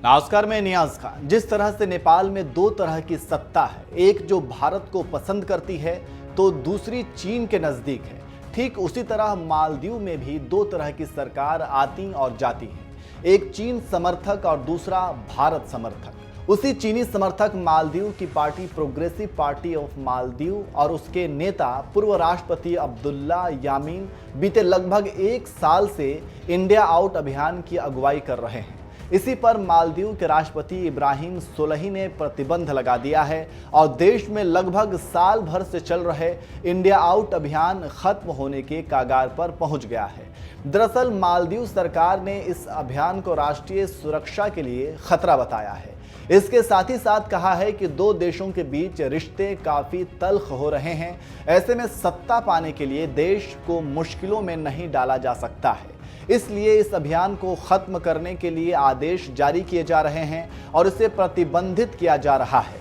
नमस्कार, मैं नियाज खान। जिस तरह से नेपाल में दो तरह की सत्ता है, एक जो भारत को पसंद करती है तो दूसरी चीन के नजदीक है, ठीक उसी तरह मालदीव में भी दो तरह की सरकार आती और जाती है, एक चीन समर्थक और दूसरा भारत समर्थक। उसी चीनी समर्थक मालदीव की party progressive party of Maldives और उसके नेता पूर्व राष्ट्रपति अब्दुल्ला यामीन बीते लगभग एक साल से इंडिया आउट अभियान की अगुवाई कर रहे हैं। इसी पर मालदीव के राष्ट्रपति इब्राहिम सोलही ने प्रतिबंध लगा दिया है और देश में लगभग साल भर से चल रहे इंडिया आउट अभियान खत्म होने के कगार पर पहुंच गया है। दरअसल मालदीव सरकार ने इस अभियान को राष्ट्रीय सुरक्षा के लिए खतरा बताया है। इसके साथ ही साथ कहा है कि दो देशों के बीच रिश्ते काफी तल्ख हो रहे हैं। ऐसे में सत्ता पाने के लिए देश को मुश्किलों में नहीं डाला जा सकता है, इसलिए इस अभियान को खत्म करने के लिए आदेश जारी किए जा रहे हैं और इसे प्रतिबंधित किया जा रहा है।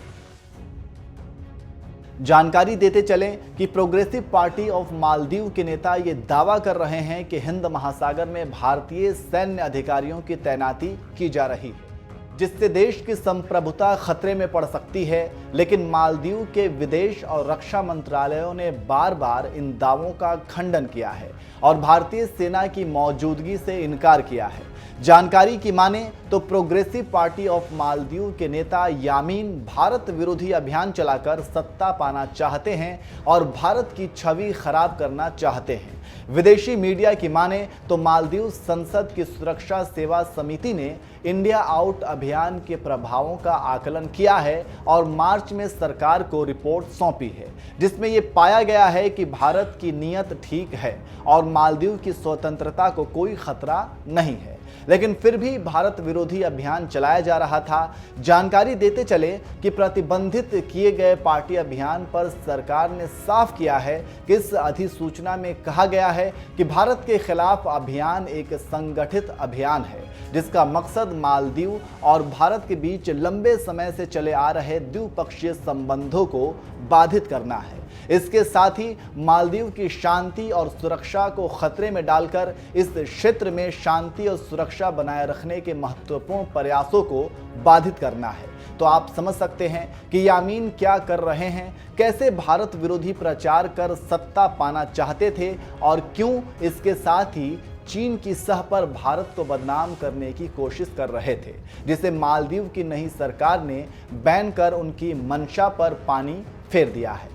जानकारी देते चलें कि प्रोग्रेसिव पार्टी ऑफ मालदीव के नेता ये दावा कर रहे हैं कि हिंद महासागर में भारतीय सैन्य अधिकारियों की तैनाती की जा रही है, जिससे देश की संप्रभुता खतरे में पड़ सकती है। लेकिन मालदीव के विदेश और रक्षा मंत्रालयों ने बार बार इन दावों का खंडन किया है और भारतीय सेना की मौजूदगी से इनकार किया है। जानकारी की माने तो प्रोग्रेसिव पार्टी ऑफ मालदीव के नेता यामीन भारत विरोधी अभियान चलाकर सत्ता पाना चाहते हैं और भारत की छवि खराब करना चाहते हैं। विदेशी मीडिया की माने तो मालदीव संसद की सुरक्षा सेवा समिति ने इंडिया आउट अभियान के प्रभावों का आकलन किया है और मार्च में सरकार को रिपोर्ट सौंपी है, जिसमें यह पाया गया है कि भारत की नीयत ठीक है और मालदीव की स्वतंत्रता को कोई खतरा नहीं है, लेकिन फिर भी भारत विरोधी अभियान चलाया जा रहा था। जानकारी देते चले कि प्रतिबंधित किए गए पार्टी अभियान पर सरकार ने साफ किया है कि इस अधिसूचना में कहा गया है कि भारत के खिलाफ अभियान एक संगठित अभियान है, जिसका मकसद मालदीव और भारत के बीच लंबे समय से चले आ रहे द्विपक्षीय संबंधों को बाधित करना है। इसके साथ ही मालदीव की शांति और सुरक्षा को खतरे में डालकर इस क्षेत्र में शांति और सुरक्षा बनाए रखने के महत्वपूर्ण प्रयासों को बाधित करना है। तो आप समझ सकते हैं कि यामीन क्या कर रहे हैं, कैसे भारत विरोधी प्रचार कर सत्ता पाना चाहते थे और क्यों इसके साथ ही चीन की सह पर भारत को बदनाम करने की कोशिश कर रहे थे, जिसे मालदीव की नई सरकार ने बैन कर उनकी मंशा पर पानी फेर दिया है।